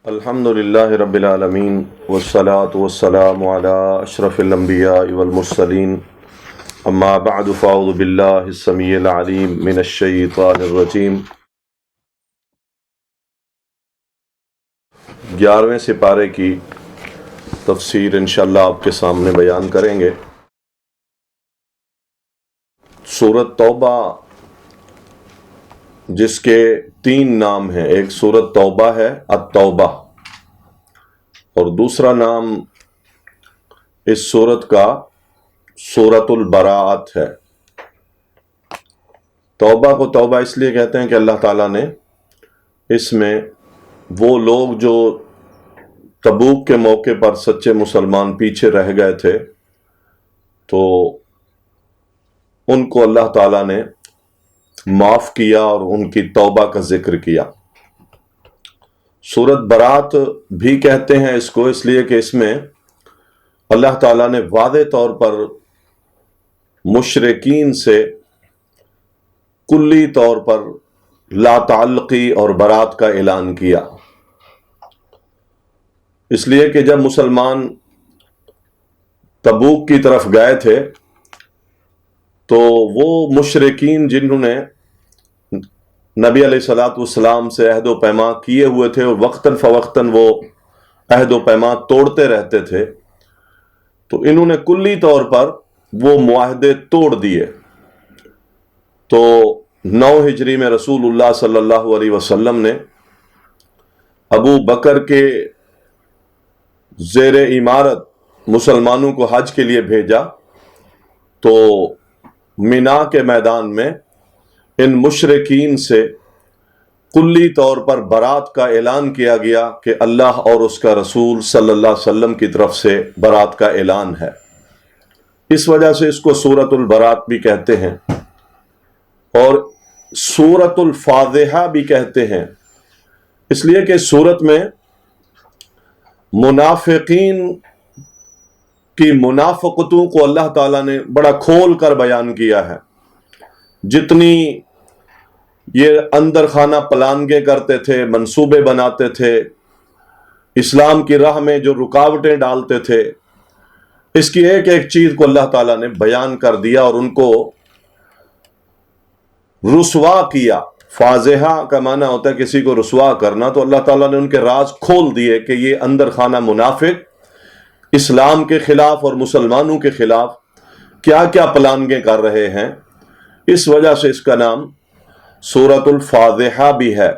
الحمد للہ رب العالمین والصلاة والسلام علی اشرف الانبیاء والمرسلین اما بعد فاعوذ باللہ السمیع العلیم من الشیطان الرجیم 11ویں سپارے کی تفسیر انشاءاللہ آپ کے سامنے بیان کریں گے۔ سورۃ توبہ جس کے 3 نام ہیں، ایک سورۃ توبہ ہے التوبہ، اور دوسرا نام اس سورت کا سورۃ البراءت ہے۔ توبہ کو توبہ اس لیے کہتے ہیں کہ اللہ تعالیٰ نے اس میں وہ لوگ جو تبوک کے موقع پر سچے مسلمان پیچھے رہ گئے تھے، تو ان کو اللہ تعالیٰ نے معاف کیا اور ان کی توبہ کا ذکر کیا۔ سورۃ برات بھی کہتے ہیں اس کو، اس لیے کہ اس میں اللہ تعالیٰ نے واضح طور پر مشرکین سے کلی طور پر لا تعلقی اور برات کا اعلان کیا، اس لیے کہ جب مسلمان تبوک کی طرف گئے تھے تو وہ مشرکین جنہوں نے نبی علیہ الصلوۃ والسلام سے عہد و پیمان کیے ہوئے تھے اور وقتاً فوقتاً وہ عہد و پیمان توڑتے رہتے تھے، تو انہوں نے کلی طور پر وہ معاہدے توڑ دیے۔ تو 9 ہجری میں رسول اللہ صلی اللہ علیہ وسلم نے ابو بکر کے زیر امارت مسلمانوں کو حج کے لیے بھیجا، تو مینا کے میدان میں ان مشرکین سے کلی طور پر برات کا اعلان کیا گیا کہ اللہ اور اس کا رسول صلی اللہ علیہ وسلم کی طرف سے برات کا اعلان ہے۔ اس وجہ سے اس کو سورۃ البراءت بھی کہتے ہیں اور سورۃ الفاضحہ بھی کہتے ہیں، اس لیے کہ سورت میں منافقین کی منافقتوں کو اللہ تعالیٰ نے بڑا کھول کر بیان کیا ہے۔ جتنی یہ اندر خانہ پلانگیں کرتے تھے، منصوبے بناتے تھے، اسلام کی راہ میں جو رکاوٹیں ڈالتے تھے، اس کی ایک ایک چیز کو اللہ تعالیٰ نے بیان کر دیا اور ان کو رسوا کیا۔ فاضحہ کا معنی ہوتا ہے کسی کو رسوا کرنا، تو اللہ تعالیٰ نے ان کے راز کھول دیے کہ یہ اندر خانہ منافق اسلام کے خلاف اور مسلمانوں کے خلاف کیا کیا پلانگیں کر رہے ہیں۔ اس وجہ سے اس کا نام سورۃ الفاضحہ بھی ہے۔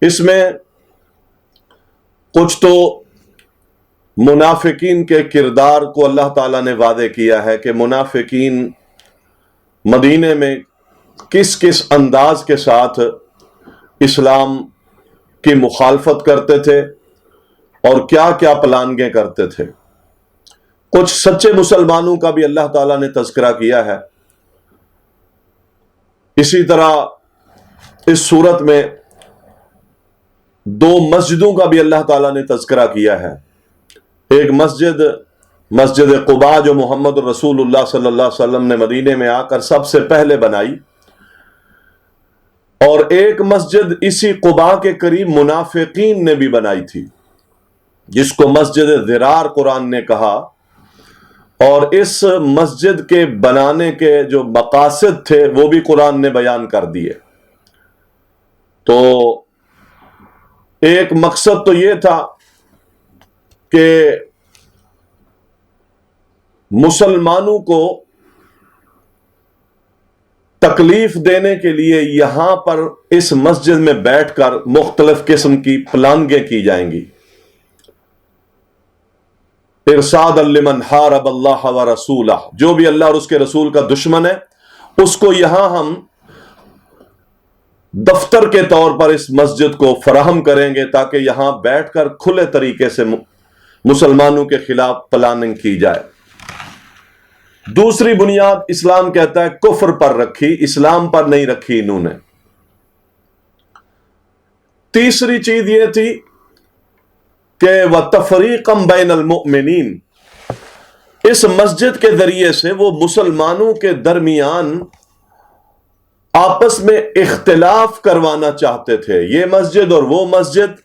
اس میں کچھ تو منافقین کے کردار کو اللہ تعالیٰ نے واضح کیا ہے کہ منافقین مدینے میں کس کس انداز کے ساتھ اسلام کی مخالفت کرتے تھے اور کیا کیا پلانگیں کرتے تھے۔ کچھ سچے مسلمانوں کا بھی اللہ تعالیٰ نے تذکرہ کیا ہے۔ اسی طرح اس صورت میں 2 مسجدوں کا بھی اللہ تعالیٰ نے تذکرہ کیا ہے۔ ایک مسجد قباء جو محمد رسول اللہ صلی اللہ علیہ وسلم نے مدینے میں آ کر سب سے پہلے بنائی، اور ایک مسجد اسی قباء کے قریب منافقین نے بھی بنائی تھی، جس کو مسجد ضرار قرآن نے کہا، اور اس مسجد کے بنانے کے جو مقاصد تھے وہ بھی قرآن نے بیان کر دیے۔ تو ایک مقصد تو یہ تھا کہ مسلمانوں کو تکلیف دینے کے لیے یہاں پر اس مسجد میں بیٹھ کر مختلف قسم کی پلانگیں کی جائیں گی۔ ارصاد لمن حارب اللہ ورسولہ، جو بھی اللہ اور اس کے رسول کا دشمن ہے اس کو یہاں ہم دفتر کے طور پر اس مسجد کو فراہم کریں گے تاکہ یہاں بیٹھ کر کھلے طریقے سے مسلمانوں کے خلاف پلاننگ کی جائے۔ دوسری بنیاد اسلام کہتا ہے کفر پر رکھی، اسلام پر نہیں رکھی انہوں نے۔ تیسری چیز یہ تھی کہ وَتَفْرِيقًا بَيْنَ الْمُؤْمِنِينَ، اس مسجد کے ذریعے سے وہ مسلمانوں کے درمیان آپس میں اختلاف کروانا چاہتے تھے، یہ مسجد اور وہ مسجد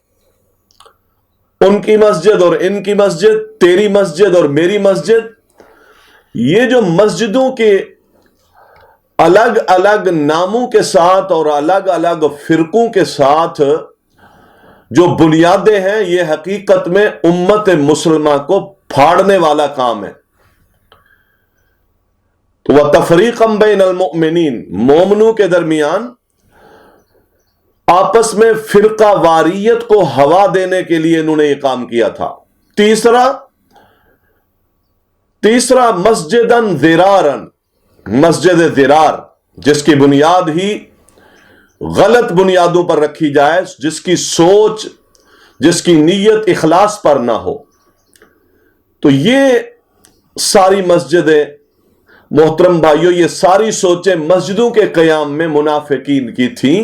ان کی مسجد اور ان کی مسجد، تیری مسجد اور میری مسجد، یہ جو مسجدوں کے الگ الگ ناموں کے ساتھ اور الگ الگ فرقوں کے ساتھ جو بنیادیں ہیں، یہ حقیقت میں امت مسلمہ کو پھاڑنے والا کام ہے۔ تو وَتَفْرِيقًا بَيْنَ الْمُؤْمِنِينَ، مومنوں کے درمیان آپس میں فرقہ واریت کو ہوا دینے کے لیے انہوں نے یہ کام کیا تھا۔ تیسرا مسجداً ضراراً، مسجد ضرار جس کی بنیاد ہی غلط بنیادوں پر رکھی جائے، جس کی سوچ، جس کی نیت اخلاص پر نہ ہو۔ تو یہ ساری مسجدیں محترم بھائیوں، یہ ساری سوچیں مسجدوں کے قیام میں منافقین کی تھیں،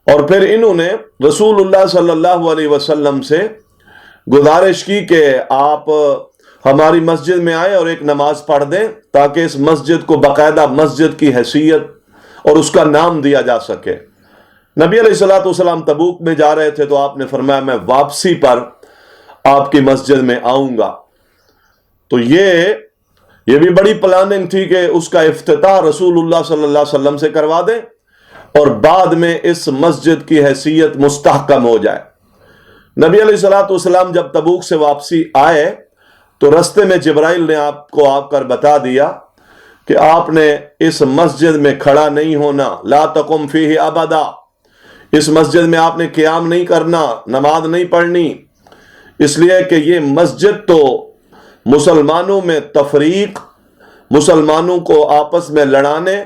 اور پھر انہوں نے رسول اللہ صلی اللہ علیہ وسلم سے گزارش کی کہ آپ ہماری مسجد میں آئیں اور ایک نماز پڑھ دیں تاکہ اس مسجد کو باقاعدہ مسجد کی حیثیت اور اس کا نام دیا جا سکے۔ نبی علیہ الصلوۃ والسلام تبوک میں جا رہے تھے تو آپ نے فرمایا میں واپسی پر آپ کی مسجد میں آؤں گا۔ تو یہ بھی بڑی پلاننگ تھی کہ اس کا افتتاح رسول اللہ صلی اللہ علیہ وسلم سے کروا دیں اور بعد میں اس مسجد کی حیثیت مستحکم ہو جائے۔ نبی علیہ الصلوۃ والسلام جب تبوک سے واپسی آئے تو رستے میں جبرائیل نے آپ کو آ کر بتا دیا کہ آپ نے اس مسجد میں کھڑا نہیں ہونا، لا تقم فیہ ابدا، اس مسجد میں آپ نے قیام نہیں کرنا، نماز نہیں پڑھنی، اس لیے کہ یہ مسجد تو مسلمانوں میں تفریق، مسلمانوں کو آپس میں لڑانے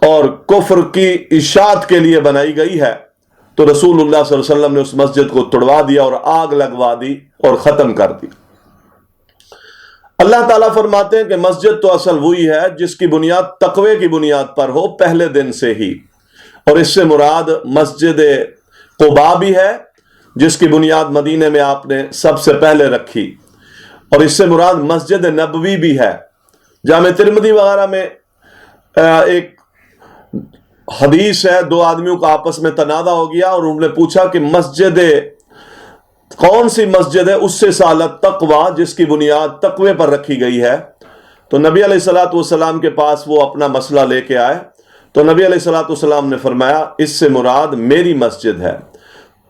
اور کفر کی اشاعت کے لیے بنائی گئی ہے۔ تو رسول اللہ صلی اللہ علیہ وسلم نے اس مسجد کو توڑوا دیا اور آگ لگوا دی اور ختم کر دی۔ اللہ تعالیٰ فرماتے ہیں کہ مسجد تو اصل وہی ہے جس کی بنیاد تقوی کی بنیاد پر ہو پہلے دن سے ہی، اور اس سے مراد مسجد قباء بھی ہے جس کی بنیاد مدینے میں آپ نے سب سے پہلے رکھی، اور اس سے مراد مسجد نبوی بھی ہے۔ جامع ترمذی وغیرہ میں ایک حدیث ہے، دو آدمیوں کا آپس میں تنازع ہو گیا اور انہوں نے پوچھا کہ مسجد کون سی مسجد ہے اس سے سالت تقوی جس کی بنیاد تقوی پر رکھی گئی ہے؟ تو نبی علیہ الصلوۃ والسلام کے پاس وہ اپنا مسئلہ لے کے آئے تو نبی علیہ الصلوۃ والسلام نے فرمایا اس سے مراد میری مسجد ہے۔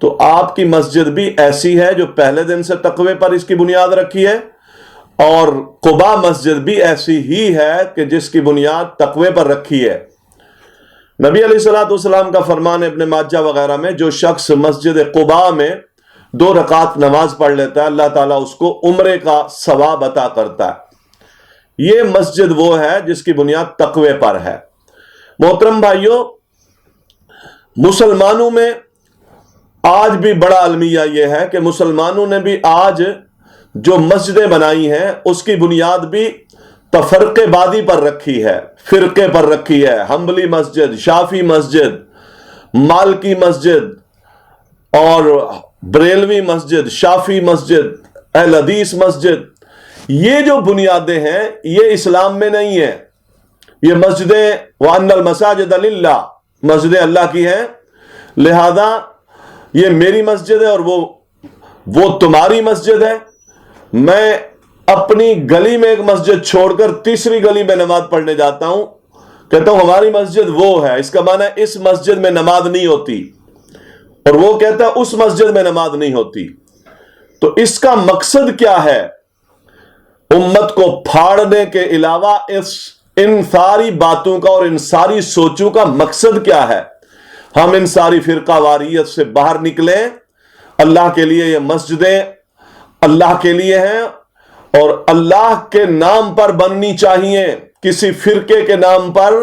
تو آپ کی مسجد بھی ایسی ہے جو پہلے دن سے تقوی پر اس کی بنیاد رکھی ہے، اور قباء مسجد بھی ایسی ہی ہے کہ جس کی بنیاد تقوی پر رکھی ہے۔ نبی علیہ الصلوۃ والسلام کا فرمان ابن ماجہ وغیرہ میں جو شخص مسجد قباء میں 2 رکعت نماز پڑھ لیتا ہے اللہ تعالیٰ اس کو عمرے کا ثواب عطا کرتا ہے۔ یہ مسجد وہ ہے جس کی بنیاد تقوی پر ہے۔ محترم بھائیوں، مسلمانوں میں آج بھی بڑا المیہ یہ ہے کہ مسلمانوں نے بھی آج جو مسجدیں بنائی ہیں اس کی بنیاد بھی تفرقے بازی پر رکھی ہے، فرقے پر رکھی ہے۔ حنبلی مسجد، شافی مسجد، مالکی مسجد اور بریلوی مسجد، شافی مسجد، اہل حدیث مسجد، یہ جو بنیادیں ہیں یہ اسلام میں نہیں ہیں۔ یہ مسجدیں وَأَنَّ الْمَسَاجِدَ لِلَّهِ، مسجدیں اللہ کی ہیں، لہذا یہ میری مسجد ہے اور وہ تمہاری مسجد ہے۔ میں اپنی گلی میں ایک مسجد چھوڑ کر تیسری گلی میں نماز پڑھنے جاتا ہوں، کہتا ہوں ہماری مسجد وہ ہے، اس کا معنی ہے اس مسجد میں نماز نہیں ہوتی، اور وہ کہتا ہے اس مسجد میں نماز نہیں ہوتی۔ تو اس کا مقصد کیا ہے؟ امت کو پھاڑنے کے علاوہ ان ساری باتوں کا اور ان ساری سوچوں کا مقصد کیا ہے؟ ہم ان ساری فرقہ واریت سے باہر نکلیں۔ اللہ کے لیے یہ مسجدیں اللہ کے لیے ہیں اور اللہ کے نام پر بننی چاہیے، کسی فرقے کے نام پر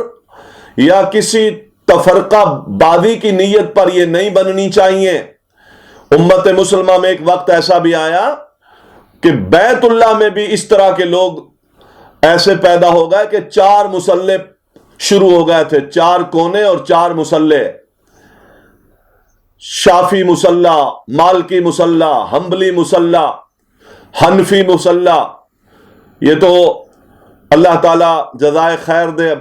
یا کسی تفرقہ بازی کی نیت پر یہ نہیں بننی چاہیے۔ امت مسلمہ میں ایک وقت ایسا بھی آیا کہ بیت اللہ میں بھی اس طرح کے لوگ ایسے پیدا ہو گئے کہ 4 مصلے شروع ہو گئے تھے، 4 کونے اور 4 مصلے، شافی مصلہ، مالکی مصلہ، حنبلی مصلہ، حنفی مصلہ۔ یہ تو اللہ تعالیٰ جزائے خیر دے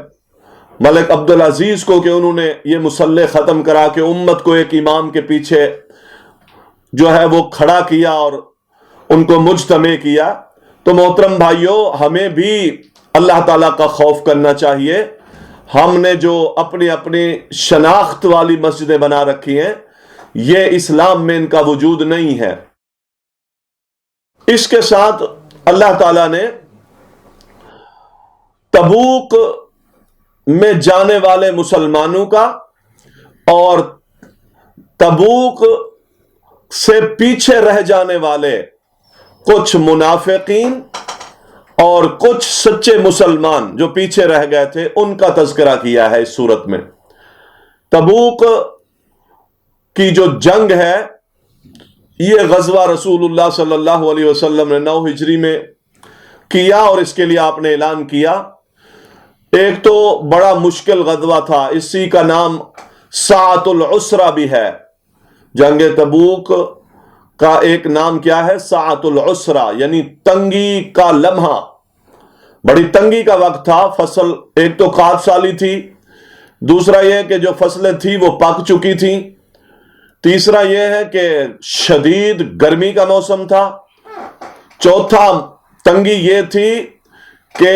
ملک عبدالعزیز کو کہ انہوں نے یہ مصلے ختم کرا کے امت کو ایک امام کے پیچھے جو ہے وہ کھڑا کیا اور ان کو مجتمع کیا. تو محترم بھائیوں، ہمیں بھی اللہ تعالیٰ کا خوف کرنا چاہیے. ہم نے جو اپنی اپنی شناخت والی مسجدیں بنا رکھی ہیں، یہ اسلام میں ان کا وجود نہیں ہے. اس کے ساتھ اللہ تعالیٰ نے تبوک میں جانے والے مسلمانوں کا اور تبوک سے پیچھے رہ جانے والے کچھ منافقین اور کچھ سچے مسلمان جو پیچھے رہ گئے تھے، ان کا تذکرہ کیا ہے اس صورت میں. تبوک کی جو جنگ ہے، یہ غزوہ رسول اللہ صلی اللہ علیہ وسلم نے 9 ہجری میں کیا، اور اس کے لیے آپ نے اعلان کیا. ایک تو بڑا مشکل غزوہ تھا، اسی کا نام ساعۃ العسرہ بھی ہے. جنگ تبوک کا ایک نام کیا ہے؟ ساعۃ العسرہ، یعنی تنگی کا لمحہ. بڑی تنگی کا وقت تھا. فصل ایک تو کاٹ سالی تھی، دوسرا یہ کہ جو فصلیں تھی وہ پک چکی تھیں، تیسرا یہ ہے کہ شدید گرمی کا موسم تھا، چوتھا تنگی یہ تھی کہ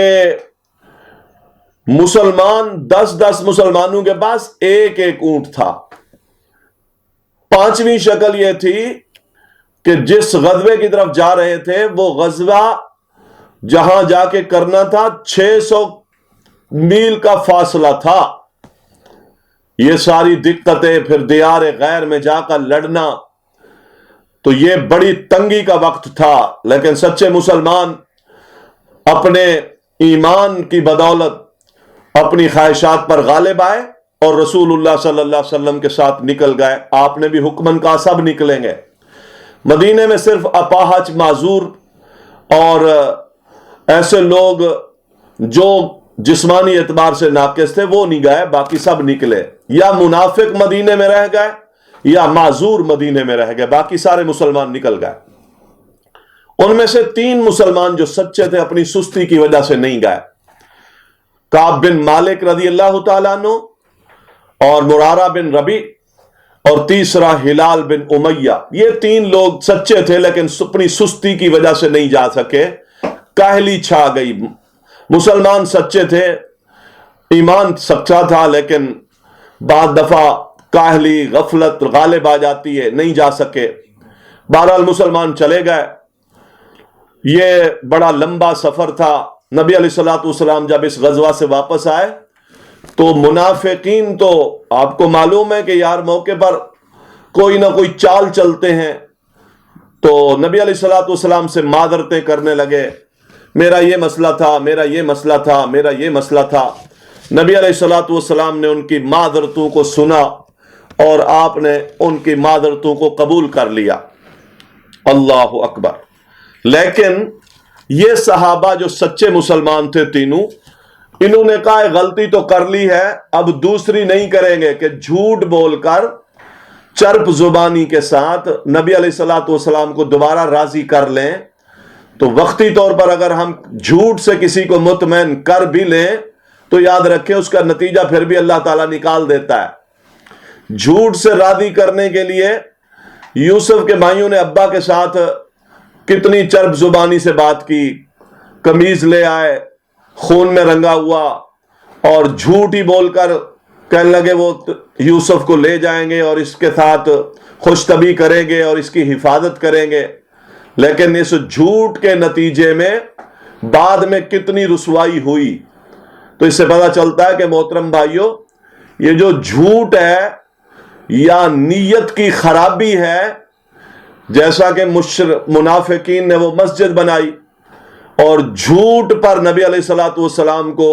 مسلمان 10 مسلمانوں کے پاس ایک اونٹ تھا. پانچویں شکل یہ تھی کہ جس غزوے کی طرف جا رہے تھے وہ غزوہ جہاں جا کے کرنا تھا 600 میل کا فاصلہ تھا. یہ ساری دقتیں، پھر دیار غیر میں جا کر لڑنا، تو یہ بڑی تنگی کا وقت تھا. لیکن سچے مسلمان اپنے ایمان کی بدولت اپنی خواہشات پر غالب آئے اور رسول اللہ صلی اللہ علیہ وسلم کے ساتھ نکل گئے. آپ نے بھی حکمن کہا سب نکلیں گے. مدینے میں صرف اپاہج، معذور اور ایسے لوگ جو جسمانی اعتبار سے ناقص تھے وہ نہیں گئے، باقی سب نکلے. یا منافق مدینے میں رہ گئے یا معذور مدینے میں رہ گئے، باقی سارے مسلمان نکل گئے. ان میں سے 3 مسلمان جو سچے تھے اپنی سستی کی وجہ سے نہیں گئے. کعب بن مالک رضی اللہ تعالیٰ عنہ اور مرارہ بن ربیع اور تیسرا ہلال بن امیہ. یہ 3 لوگ سچے تھے لیکن اپنی سستی کی وجہ سے نہیں جا سکے. کاہلی چھا گئی. مسلمان سچے تھے، ایمان سچا تھا، لیکن بعض دفعہ کاہلی، غفلت غالب آ جاتی ہے، نہیں جا سکے. بہرحال مسلمان چلے گئے. یہ بڑا لمبا سفر تھا. نبی علیہ الصلوۃ والسلام جب اس غزوہ سے واپس آئے تو منافقین تو آپ کو معلوم ہے کہ یار موقع پر کوئی نہ کوئی چال چلتے ہیں. تو نبی علیہ الصلوۃ والسلام سے معذرتیں کرنے لگے، میرا یہ مسئلہ تھا، میرا یہ مسئلہ تھا، میرا یہ مسئلہ تھا. نبی علیہ الصلوۃ والسلام نے ان کی معذرتوں کو سنا اور آپ نے ان کی معذرتوں کو قبول کر لیا. اللہ اکبر. لیکن یہ صحابہ جو سچے مسلمان تھے تینوں، انہوں نے کہا غلطی تو کر لی ہے، اب دوسری نہیں کریں گے کہ جھوٹ بول کر چرپ زبانی کے ساتھ نبی علیہ الصلوۃ والسلام کو دوبارہ راضی کر لیں. تو وقتی طور پر اگر ہم جھوٹ سے کسی کو مطمئن کر بھی لیں تو یاد رکھیں اس کا نتیجہ پھر بھی اللہ تعالیٰ نکال دیتا ہے. جھوٹ سے راضی کرنے کے لیے یوسف کے بھائیوں نے ابا کے ساتھ کتنی چرب زبانی سے بات کی. قمیض لے آئے خون میں رنگا ہوا اور جھوٹ ہی بول کر کہنے لگے وہ یوسف کو لے جائیں گے اور اس کے ساتھ خوش طبعی کریں گے اور اس کی حفاظت کریں گے. لیکن اس جھوٹ کے نتیجے میں بعد میں کتنی رسوائی ہوئی. تو اس سے پتہ چلتا ہے کہ محترم بھائیوں، یہ جو جھوٹ ہے یا نیت کی خرابی ہے، جیسا کہ منافقین نے وہ مسجد بنائی اور جھوٹ پر نبی علیہ الصلوۃ والسلام کو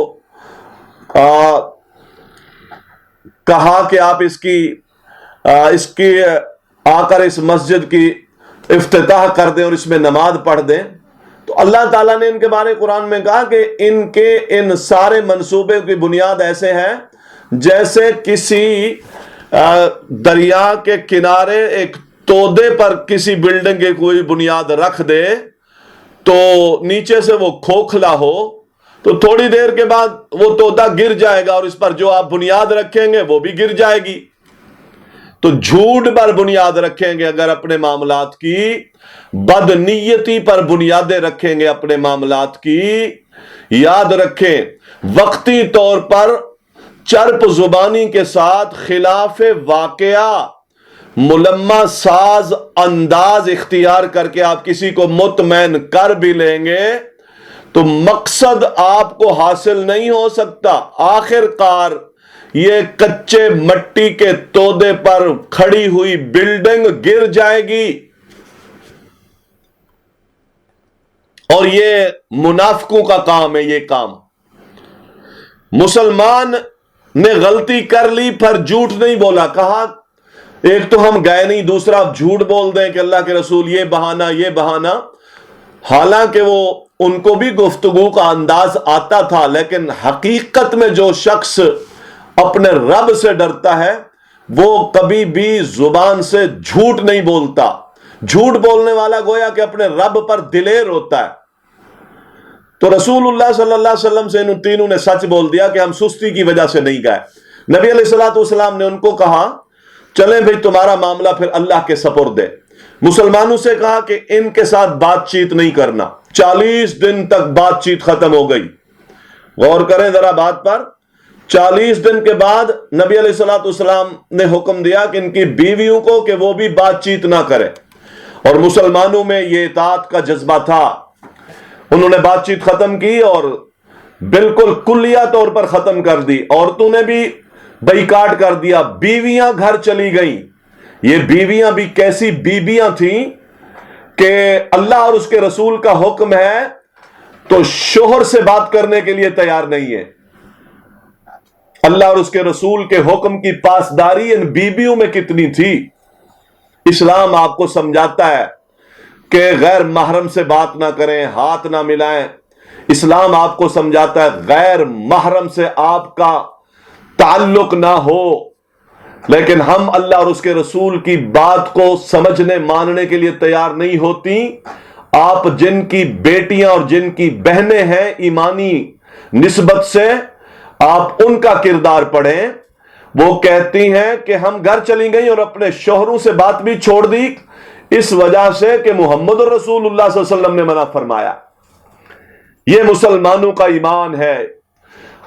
کہا کہ آپ اس کی آ کر اس مسجد کی افتتاح کر دیں اور اس میں نماز پڑھ دیں. تو اللہ تعالیٰ نے ان کے بارے قرآن میں کہا کہ ان سارے منصوبے کی بنیاد ایسے ہیں جیسے کسی دریا کے کنارے ایک تودے پر کسی بلڈنگ کی کوئی بنیاد رکھ دے تو نیچے سے وہ کھوکھلا ہو تو تھوڑی دیر کے بعد وہ تودا گر جائے گا اور اس پر جو آپ بنیاد رکھیں گے وہ بھی گر جائے گی. تو جھوٹ پر بنیاد رکھیں گے اگر اپنے معاملات کی، بدنیتی پر بنیادیں رکھیں گے اپنے معاملات کی، یاد رکھیں وقتی طور پر چرپ زبانی کے ساتھ خلاف واقعہ ملمہ ساز انداز اختیار کر کے آپ کسی کو مطمئن کر بھی لیں گے تو مقصد آپ کو حاصل نہیں ہو سکتا۔ آخر کار یہ کچے مٹی کے تودے پر کھڑی ہوئی بلڈنگ گر جائے گی، اور یہ منافقوں کا کام ہے۔ یہ کام مسلمان نے غلطی کر لی، پھر جھوٹ نہیں بولا، کہا ایک تو ہم گئے نہیں، دوسرا آپ جھوٹ بول دیں کہ اللہ کے رسول یہ بہانہ، حالانکہ وہ ان کو بھی گفتگو کا انداز آتا تھا، لیکن حقیقت میں جو شخص اپنے رب سے ڈرتا ہے وہ کبھی بھی زبان سے جھوٹ نہیں بولتا۔ جھوٹ بولنے والا گویا کہ اپنے رب پر دلیر ہوتا ہے۔ تو رسول اللہ صلی اللہ علیہ وسلم سے ان تینوں نے سچ بول دیا کہ ہم سستی کی وجہ سے نہیں گئے۔ نبی علیہ الصلوۃ والسلام نے ان کو کہا چلیں بھئی تمہارا معاملہ پھر اللہ کے سپرد ہے۔ مسلمانوں سے کہا کہ ان کے ساتھ بات چیت نہیں کرنا۔ 40 دن تک بات چیت ختم ہو گئی۔ غور کریں ذرا بات پر۔ 40 دن کے بعد نبی علیہ الصلوۃ والسلام نے حکم دیا کہ ان کی بیویوں کو کہ وہ بھی بات چیت نہ کرے، اور مسلمانوں میں یہ اطاعت کا جذبہ تھا۔ انہوں نے بات چیت ختم کی اور بالکل کلیہ طور پر ختم کر دی۔ عورتوں نے بھی بائیکاٹ کر دیا، بیویاں گھر چلی گئیں۔ یہ بیویاں بھی کیسی بیویاں تھیں کہ اللہ اور اس کے رسول کا حکم ہے تو شوہر سے بات کرنے کے لیے تیار نہیں ہے۔ اللہ اور اس کے رسول کے حکم کی پاسداری ان بیویوں میں کتنی تھی۔ اسلام آپ کو سمجھاتا ہے کہ غیر محرم سے بات نہ کریں، ہاتھ نہ ملائیں۔ اسلام آپ کو سمجھاتا ہے غیر محرم سے آپ کا تعلق نہ ہو، لیکن ہم اللہ اور اس کے رسول کی بات کو سمجھنے ماننے کے لیے تیار نہیں ہوتی۔ آپ جن کی بیٹیاں اور جن کی بہنیں ہیں ایمانی نسبت سے، آپ ان کا کردار پڑھیں۔ وہ کہتی ہیں کہ ہم گھر چلی گئیں اور اپنے شوہروں سے بات بھی چھوڑ دی اس وجہ سے کہ محمد رسول اللہ صلی اللہ علیہ وسلم نے منع فرمایا۔ یہ مسلمانوں کا ایمان ہے،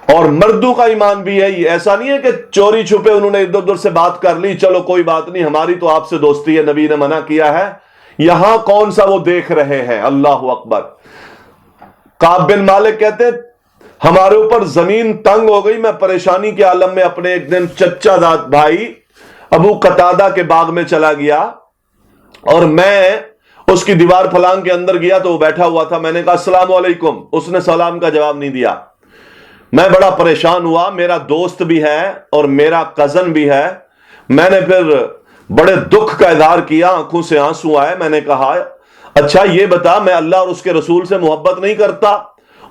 اور مردوں کا ایمان بھی ہے۔ ایسا نہیں ہے کہ چوری چھپے انہوں نے ادھر ادھر سے بات کر لی، چلو کوئی بات نہیں، ہماری تو آپ سے دوستی ہے، نبی نے منع کیا ہے۔ یہاں کون سا وہ دیکھ رہے ہیں؟ اللہ اکبر۔ کعب بن مالک کہتے ہیں ہمارے اوپر زمین تنگ ہو گئی، میں پریشانی کے عالم میں اپنے ایک دن چچا داد بھائی ابو قتادہ کے باغ میں چلا گیا، اور میں اس کی دیوار پھلانگ کے اندر گیا تو وہ بیٹھا ہوا تھا۔ میں نے کہا السلام علیکم، اس نے سلام کا جواب نہیں دیا۔ میں بڑا پریشان ہوا، میرا دوست بھی ہے اور میرا کزن بھی ہے۔ میں نے پھر بڑے دکھ کا اظہار کیا، آنکھوں سے آنسو آئے۔ میں نے کہا اچھا یہ بتا میں اللہ اور اس کے رسول سے محبت نہیں کرتا؟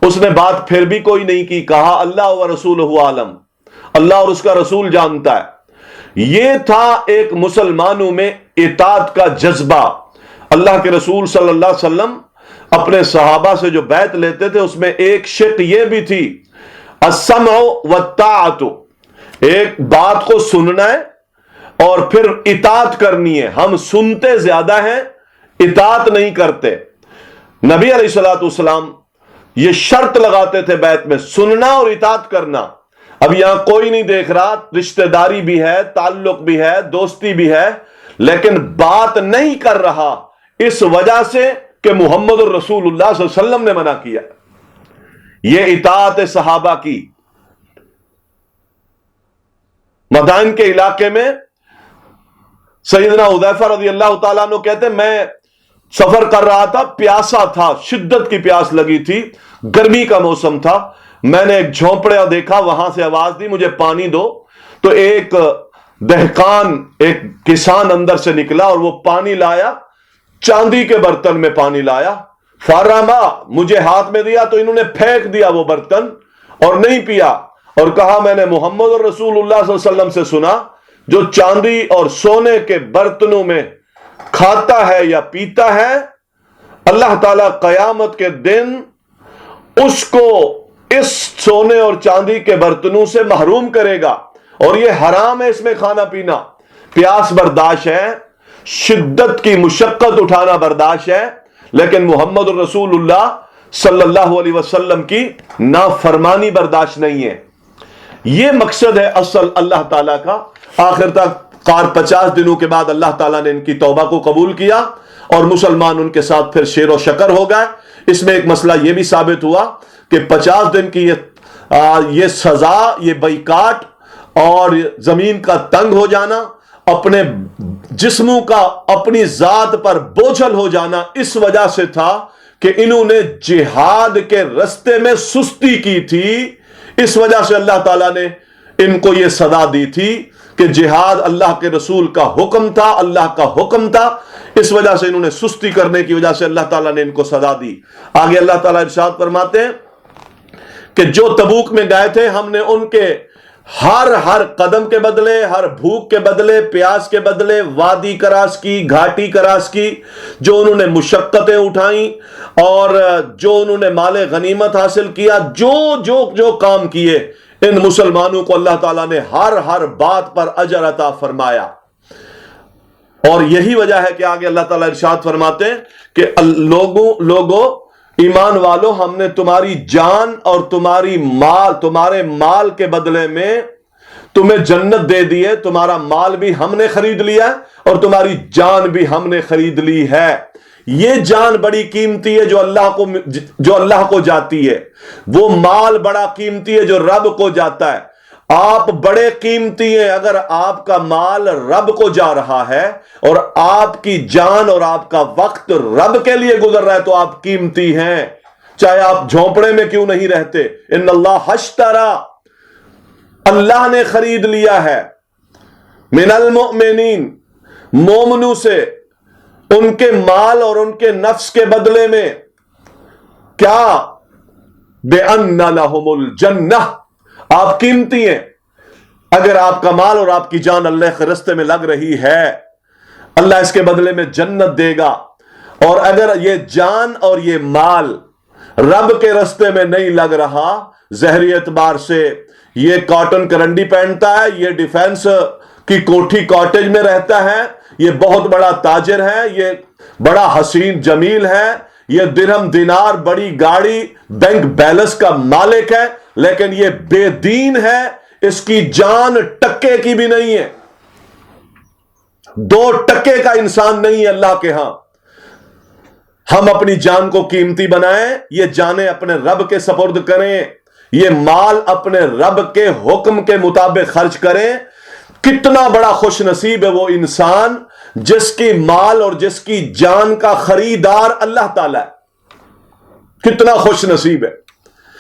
اس نے بات پھر بھی کوئی نہیں کی، کہا اللہ و رسولہ عالم، اللہ اور اس کا رسول جانتا ہے۔ یہ تھا ایک مسلمانوں میں اطاعت کا جذبہ۔ اللہ کے رسول صلی اللہ علیہ وسلم اپنے صحابہ سے جو بیعت لیتے تھے اس میں ایک شق یہ بھی تھی السمع والطاعت، ایک بات کو سننا ہے اور پھر اطاعت کرنی ہے۔ ہم سنتے زیادہ ہیں، اطاعت نہیں کرتے۔ نبی علیہ الصلوۃ والسلام یہ شرط لگاتے تھے بیعت میں، سننا اور اطاعت کرنا۔ اب یہاں کوئی نہیں دیکھ رہا، رشتہ داری بھی ہے، تعلق بھی ہے، دوستی بھی ہے، لیکن بات نہیں کر رہا اس وجہ سے کہ محمد الرسول اللہ صلی اللہ علیہ وسلم نے منع کیا۔ یہ اطاعت صحابہ کی۔ مدائن کے علاقے میں سیدنا حذیفہ رضی اللہ تعالیٰ عنہ کہتے ہیں میں سفر کر رہا تھا، پیاسا تھا، شدت کی پیاس لگی تھی، گرمی کا موسم تھا۔ میں نے ایک جھونپڑا دیکھا، وہاں سے آواز دی مجھے پانی دو، تو ایک دہقان، ایک کسان اندر سے نکلا اور وہ پانی لایا، چاندی کے برتن میں پانی لایا۔ فارما مجھے ہاتھ میں دیا تو انہوں نے پھینک دیا وہ برتن اور نہیں پیا، اور کہا میں نے محمد رسول اللہ صلی اللہ علیہ وسلم سے سنا جو چاندی اور سونے کے برتنوں میں کھاتا ہے یا پیتا ہے، اللہ تعالیٰ قیامت کے دن اس کو اس سونے اور چاندی کے برتنوں سے محروم کرے گا، اور یہ حرام ہے اس میں کھانا پینا۔ پیاس برداشت ہے, شدت کی مشقت اٹھانا برداشت ہے, لیکن محمد رسول اللہ صلی اللہ علیہ وسلم کی نافرمانی برداشت نہیں ہے. یہ مقصد ہے اصل اللہ تعالیٰ کا. آخر تک 50 دنوں کے بعد اللہ تعالیٰ نے ان کی توبہ کو قبول کیا اور مسلمان ان کے ساتھ پھر شیر و شکر ہو گئے. اس میں ایک مسئلہ یہ بھی ثابت ہوا کہ 50 دن کی یہ سزا, یہ بائیکاٹ اور زمین کا تنگ ہو جانا, اپنے جسموں کا اپنی ذات پر بوجھل ہو جانا اس وجہ سے تھا کہ انہوں نے جہاد کے رستے میں سستی کی تھی. اس وجہ سے اللہ تعالیٰ نے ان کو یہ سزا دی تھی کہ جہاد اللہ کے رسول کا حکم تھا, اللہ کا حکم تھا. اس وجہ سے انہوں نے سستی کرنے کی وجہ سے اللہ تعالیٰ نے ان کو سزا دی. آگے اللہ تعالیٰ ارشاد فرماتے ہیں کہ جو تبوک میں گئے تھے ہم نے ان کے ہر قدم کے بدلے, ہر بھوک کے بدلے, پیاس کے بدلے, وادی کراس کی, گھاٹی کراس کی, جو انہوں نے مشقتیں اٹھائیں اور جو انہوں نے مال غنیمت حاصل کیا, جو کام کیے, ان مسلمانوں کو اللہ تعالیٰ نے ہر بات پر اجر عطا فرمایا. اور یہی وجہ ہے کہ آگے اللہ تعالیٰ ارشاد فرماتے ہیں کہ لوگوں ایمان والو, ہم نے تمہاری جان اور تمہارے مال کے بدلے میں تمہیں جنت دے دی ہے. تمہارا مال بھی ہم نے خرید لیا ہے اور تمہاری جان بھی ہم نے خرید لی ہے. یہ جان بڑی قیمتی ہے جو اللہ کو جاتی ہے, وہ مال بڑا قیمتی ہے جو رب کو جاتا ہے. آپ بڑے قیمتی ہیں اگر آپ کا مال رب کو جا رہا ہے اور آپ کی جان اور آپ کا وقت رب کے لیے گزر رہا ہے تو آپ قیمتی ہیں, چاہے آپ جھونپڑے میں کیوں نہیں رہتے. ان اللہ اشترى, اللہ نے خرید لیا ہے, من المؤمنین, مومنوں سے, ان کے مال اور ان کے نفس کے بدلے میں کیا, بِأَنَّ لَهُمُ الْجَنَّةِ, آپ قیمتی ہیں. اگر آپ کا مال اور آپ کی جان اللہ کے راستے میں لگ رہی ہے, اللہ اس کے بدلے میں جنت دے گا. اور اگر یہ جان اور یہ مال رب کے راستے میں نہیں لگ رہا, ظاہری اعتبار سے یہ کاٹن کرنڈی پہنتا ہے, یہ ڈیفینس کی کوٹھی کاٹیج میں رہتا ہے, یہ بہت بڑا تاجر ہے, یہ بڑا حسین جمیل ہے, یہ درہم دینار بڑی گاڑی بینک بیلنس کا مالک ہے, لیکن یہ بے دین ہے, اس کی جان ٹکے کی بھی نہیں ہے, 2 ٹکے کا انسان نہیں ہے اللہ کے ہاں. ہم اپنی جان کو قیمتی بنائیں, یہ جانیں اپنے رب کے سپرد کریں, یہ مال اپنے رب کے حکم کے مطابق خرچ کریں. کتنا بڑا خوش نصیب ہے وہ انسان جس کی مال اور جس کی جان کا خریدار اللہ تعالیٰ ہے. کتنا خوش نصیب ہے.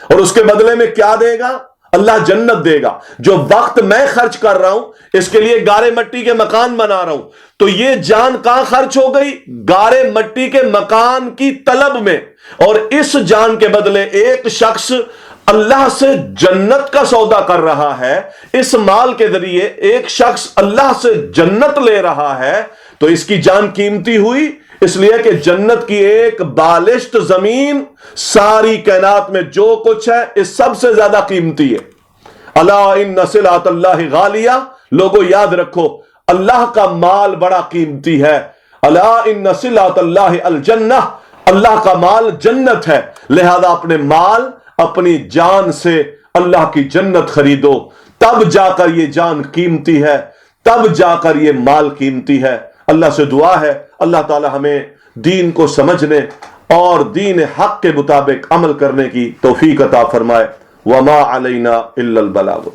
اور اس کے بدلے میں کیا دے گا؟ اللہ جنت دے گا. جو وقت میں خرچ کر رہا ہوں, اس کے لیے گارے مٹی کے مکان بنا رہا ہوں, تو یہ جان کہاں خرچ ہو گئی؟ گارے مٹی کے مکان کی طلب میں. اور اس جان کے بدلے ایک شخص اللہ سے جنت کا سودا کر رہا ہے, اس مال کے ذریعے ایک شخص اللہ سے جنت لے رہا ہے, تو اس کی جان قیمتی ہوئی. اس لیے کہ جنت کی ایک بالشت زمین ساری کائنات میں جو کچھ ہے اس سب سے زیادہ قیمتی ہے. الا ان صلات اللہ غالیہ, لوگوں یاد رکھو اللہ کا مال بڑا قیمتی ہے. الا ان صلات اللہ الجنہ, اللہ کا مال جنت ہے. لہذا اپنے مال اپنی جان سے اللہ کی جنت خریدو, تب جا کر یہ جان قیمتی ہے, تب جا کر یہ مال قیمتی ہے. اللہ سے دعا ہے اللہ تعالی ہمیں دین کو سمجھنے اور دین حق کے مطابق عمل کرنے کی توفیق عطا فرمائے. وما علینا الا البلاغ.